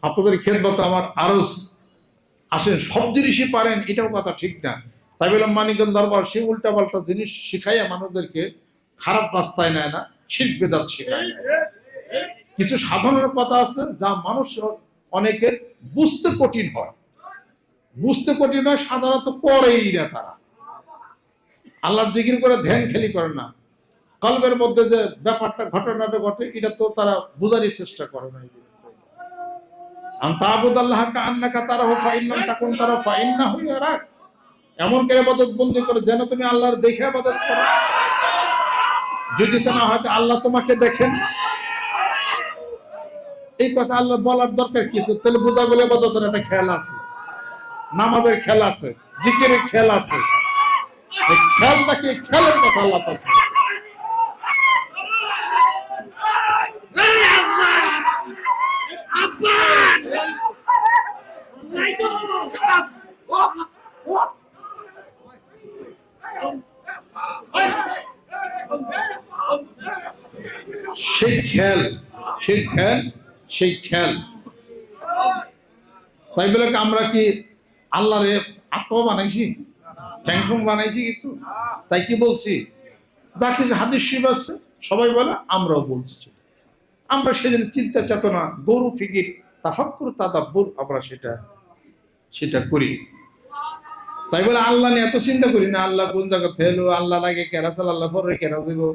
আপনাদের খেদমত আমার আরজ আসেন, সব জিনিসই পারেন এটাও কথা ঠিক না। তাই বললাম মানিকগঞ্জ দরবার সে উল্টা পাল্টা জিনিস শিখাইয়া মানুষদেরকে খারাপ রাস্তায় নেয় না, শিরক বিদআত শিখায় না। কিছু সাধারণ কথা আছে যা মানুষ অনেকের বুঝতে কঠিন হয়, সাধারণত করেই না তারা। আল্লাহর জিকির করে ধ্যান খেলি করে না, কলবের মধ্যে যে ব্যাপারটা ঘটনাটা ঘটে এটা তো তারা বোঝারই চেষ্টা করে না। এমন করে ইবাদত বন্দি করে যেন তুমি আল্লাহর দেখে ইবাদত করো। যদি তা না হয় আল্লাহ তোমাকে দেখেন, এই কথা আল্লাহ বলার দরকার কিছু? তাহলে বোঝা গেলে ইবাদতের একটা খেয়াল আছে, নামাজের খেয়াল আছে, জিকিরের খেয়াল আছে। এই খেয়ালটাকে খেয়ালের কথা আল্লাহ পাক সেই খেয়াল তাই বলে আমরা কি আল্লাহরে আত্মা বানাইছি, ট্যাংটং বানাইছি কিছু? তাই কি বলছি? যা কিছু হাদিস শরীফ আছে সবাই বলে, আমরাও বলছি। আমরা সেদিন চিন্তা চেতনা, গরু ফিকির, তাফাক্কুর, তাদাব্বুর আমরা সেটা করি। তাই বলে আল্লাহ নিয়ে এত চিন্তা করি না, আল্লাহ কোন জায়গা থেকে এলো, আল্লাহ আগে কেনা ফেল, আল্লাহ পরে কেনা দেবো,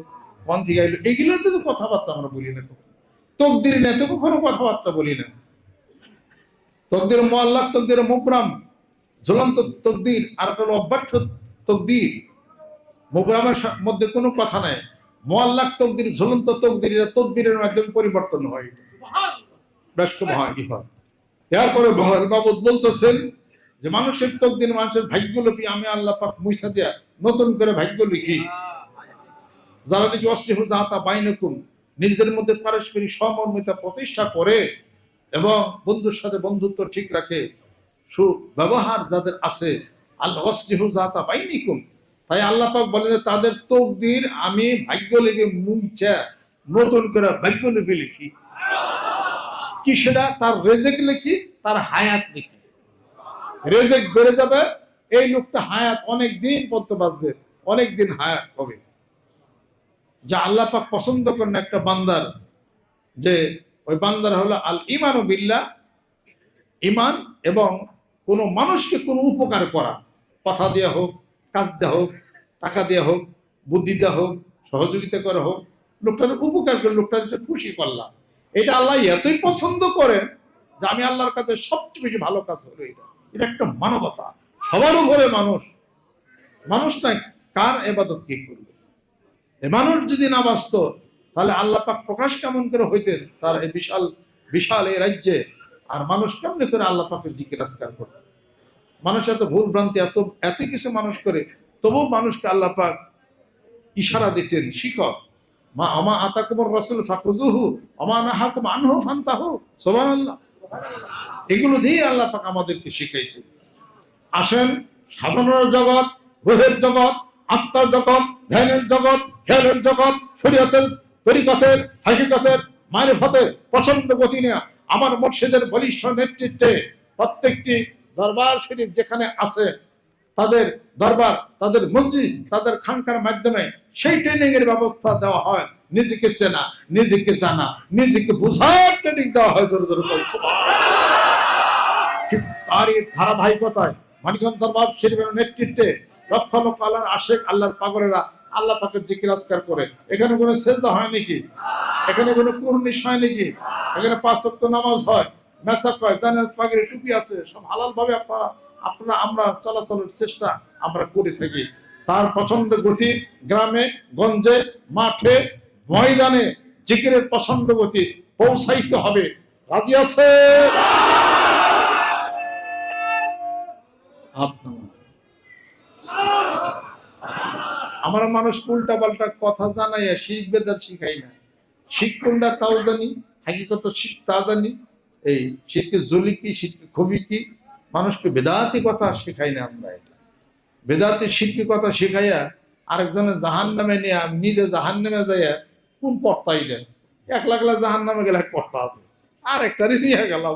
কোন থেকে এলো, এগুলো তো কথাবার্তা আমরা বলি না। তকদির নিয়ে তো কখনো কথাবার্তা বলি না। তকদির মুআল্লাক, তকদির মুবরাম, ঝুলন্ত তকদির আর কোনো অব্যর্থ তকদির। মুবরামের মধ্যে কোনো কথা নাই। মুআল্লাক তকদির, ঝুলন্ত তকদির, তদবিরের মাধ্যমে পরিবর্তন হয়, বেশ খুব হয়। এরপরে বাবদ বলতেছেন যে মানুষের তকদির, মানুষের ভাগ্য লিখি আমি আল্লাহ পাক মুইসা দিয়া নতুন করে ভাগ্য লিখি। যারা নাকি অসলিহু যাতা বাইনাকুম, নিজেদের মধ্যে পারস্পরিক সমমর্মিতা প্রতিষ্ঠা করে এবং বন্ধুর সাথে বন্ধুত্ব ঠিক রাখে, সুব্যবহার যাদের আছে, আল্লাহ অসলিহু যাতা বাইনিকুম, তাই আল্লাহ পাক বলেন যে তাদের তকদির আমি ভাগ্য লিপি মুইচা নতুন করে ভাগ্য লিপি লিখি। কি সেটা? তার রেজেক লিখি, তার হায়াত লিখি। রেজেক বেড়ে যাবে, এই লোকটা হায়াত অনেক দিন পর্যন্ত বাঁচবে, অনেক দিন হায়াত হবে। যা আল্লাহ পাক পছন্দ করেন একটা বান্দার, যে ওই বান্দার হলো আল ঈমানু বিল্লাহ, ঈমান এবং কোন মানুষকে কোনো উপকার করা, কথা দেয়া হোক, কাজ দেওয়া হোক, টাকা দেওয়া হোক, বুদ্ধি দেওয়া হোক, সহযোগিতা করা হোক, লোকটার উপকার করে লোকটার খুশি করলাম, এটা আল্লাহ এতই পছন্দ করেন যে আমি আল্লাহর কাছে সবচেয়ে বেশি ভালো কাজ হলো এটা একটা মানবতা। সবার উপরে মানুষ নাই, কার ইবাদত কি করবে? এ মানুষ যদি না বাঁচত তাহলে আল্লাহ পাক প্রকাশ কেমন করে হইতেন তার এই বিশাল এই রাজ্যে? আর মানুষ কেমন করে আল্লাহ পাকের জিকির আজকার করবে? মানুষ এত ভুল ভ্রান্তি, এত কিছু মানুষ করে, তবু মানুষকে আল্লাহ পাক ইশারা দিচ্ছেন, শিখক মা আমা আতাকুমুর রাসূল ফাখুযুহু আমা নাহাকুম আনহু ফান্তাহু। সুবহানাল্লাহ। এগুলো দিয়ে আল্লাহ পাক আমাদেরকে শিখাইছে। আসেন, সাধারণ জগৎ, রূহের জগৎ, আত্মার জগৎ, ধ্যানের জগৎ, খেয়ালের জগৎ, শরীয়তের, তরিকতের, হাকিকতের, মারিফতের প্রচন্ড গতি নিয়ে আমার মুর্শিদের বলিষ্ঠ নেতৃত্বে প্রত্যেকটি দরবার শরীফ যেখানে আছে, তাদের দরবার, তাদের মসজিদ, তাদের খানকার মাধ্যমে সেই ট্রেনিং এর ব্যবস্থা দেওয়া হয়। নিজেকে চেনা, নিজেকে জানা, নিজেকে বোঝার ট্রেনিং দেওয়া হয়। জোরে জোরে ঠিক তারই ধারাবাহিকতায় মানিকগঞ্জ দরবার শরীফের নেতৃত্বে লক্ষ লক্ষ আল্লাহর আশেক, আল্লাহর পাগলেরা আল্লাহ পাকের জিকির আজকার করে। এখানে কোনো সেজদা হয় নাকি? এখানে কোনো কুরনিশ হয় নাকি? এখানে 5 ওয়াক্ত নামাজ হয়, মেসাক হয়, জানাজ, পাগড়ি, টুপি আছে, সব হালাল ভাবে আমরা চলাচলের চেষ্টা আমরা করে থাকি। তার প্রচন্ড গতি, গ্রামে গঞ্জে, মাঠে, ময়দানে জিকিরের প্রচন্ড গতি পৌঁছাইতে হবে। রাজি আছে? আমরা মানুষ উল্টা পাল্টা কথা জানাইয়া শিরক বিদআত শিখাই না। শিরক কোনটা তাও জানি, হাকিকত শিরক তা জানি। এই শিরকে জলি কি, শিরকে খুবই কি, মানুষকে বেদাতি কথা শেখাই না আমরা। এটা বেদাতি শিরকি কথা শেখাইয়া আরেকজনের জাহান্নামে নিয়ে নিজে জাহান্নামে যাইয়া কোন পর্তাই দেন? 1 লাখ জাহান্নামে গেলে এক পর্তা আছে, আর একটারই নিয়ে গেলাম।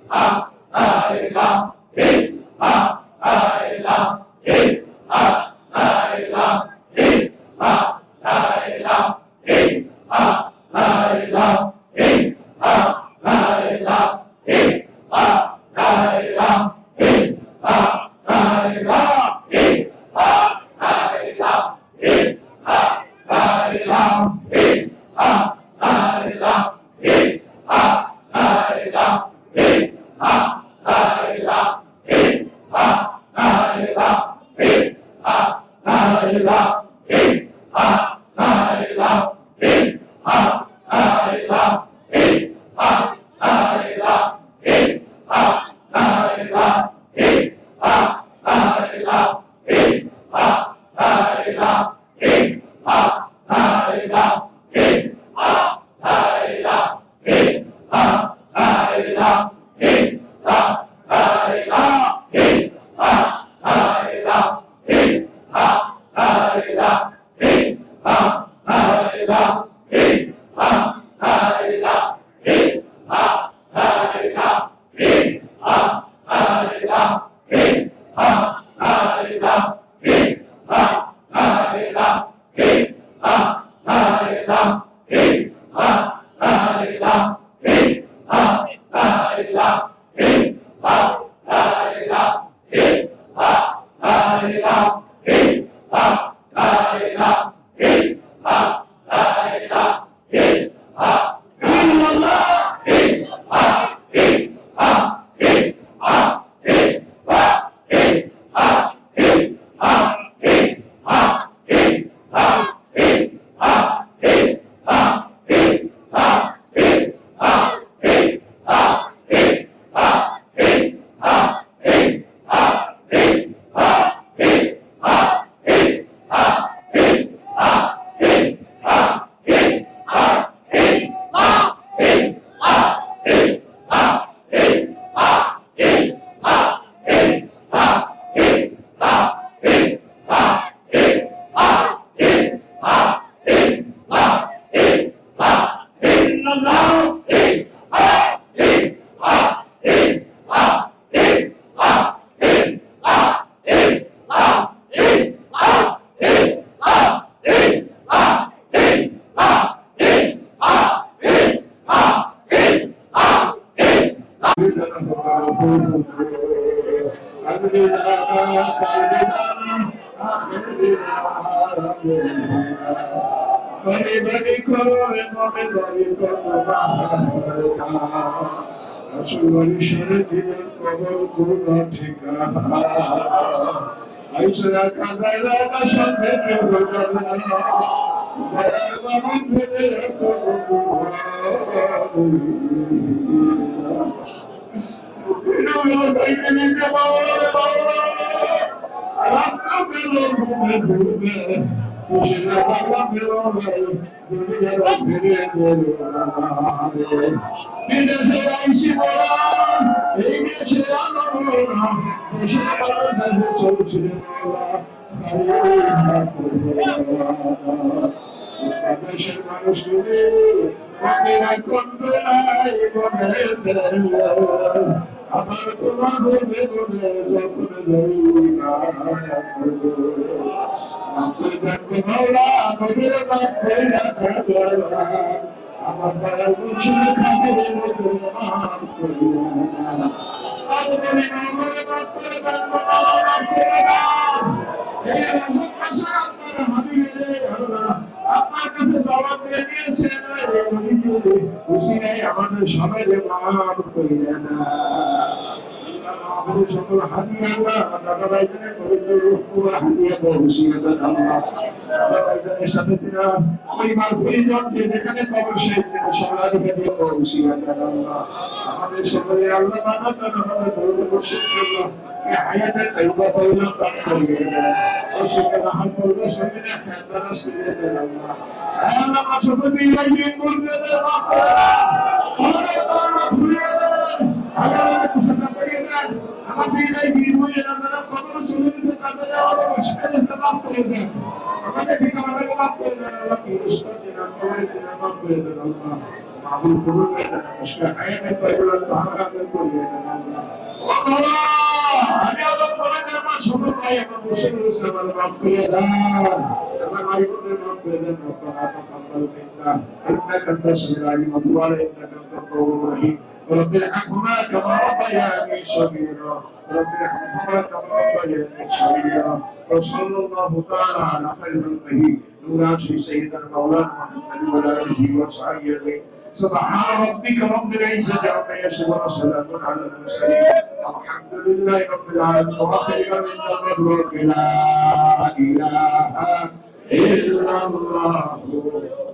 رب ارحمهما كما ربياني صغيرا رب ارحمهما كما ربياني صغيرا وصلى الله تعالى على خير خلقه نور سيدنا مولانا محمد وعلى اله وصحبه سبحان ربك رب العزه عما يصفون وسلام على المرسلين الحمد لله رب العالمين واخر من لا اله الا الله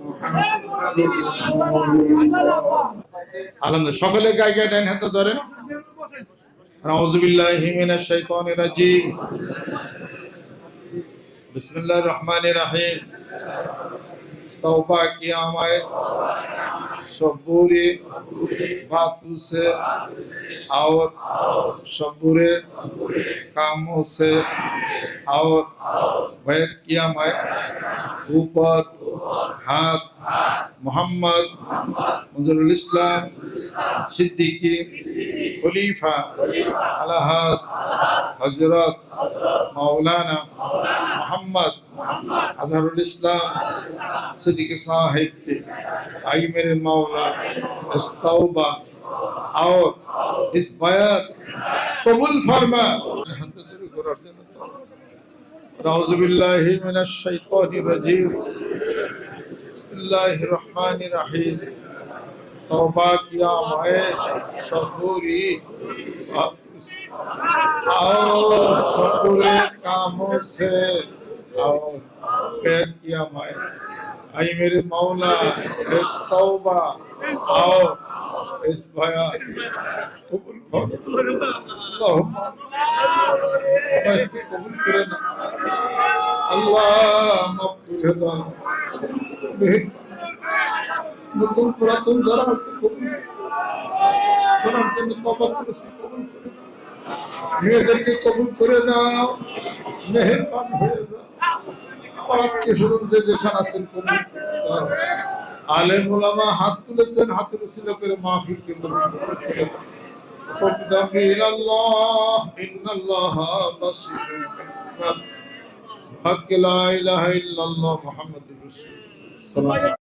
محمد رسول الله আলহামদুলিল্লাহ সকলে গায়ে ডান হাতে ধরেন আউযু বিল্লাহি মিনাশ শাইতানির রাজিম বিসমিল্লাহির রহমানির রহিম तौबा किया मैं सब बुरे बातों से और सब बुरे कामों से और बैठ किया मैं ऊपर हाथ मोहम्मद मुजरुल इस्लाम सिद्दीकी खलीफा अलहास हजरत मौलाना मोहम्मद अजहरुल इस्लाम सिद्दीकी साहिब के आई मेरे मौला इस तौबा और इस बयात कबूल फरमा। अऊज़ु बिल्लाहि मिनश शैतानिर रजीम बिस्मिल्लाहिर रहमानिर रहीम तौबा किया मैं सबूरी और सबूरे कामों से और पैर किया मैं आई मेरे मौला इस तौबा और इस भया कबूल करे ना अल्लाह माफ करे ना नতুন পুরাতন যারা আছে কবুল করার জন্য তওবা করেছে কবুল করে মেয়েদেরকে কবুল করে নাও মেহেরবান হয়ে যাও আমার আত্মীয় স্বজন যে যেখানে আছেন কবুল আলেম ওলামা হাত তুলেছেন হাতের উসিলা করে মাহফিল কে কবুল করে قدم إلى الله إن الله بصير حق لا إله إلا الله محمد رسول الله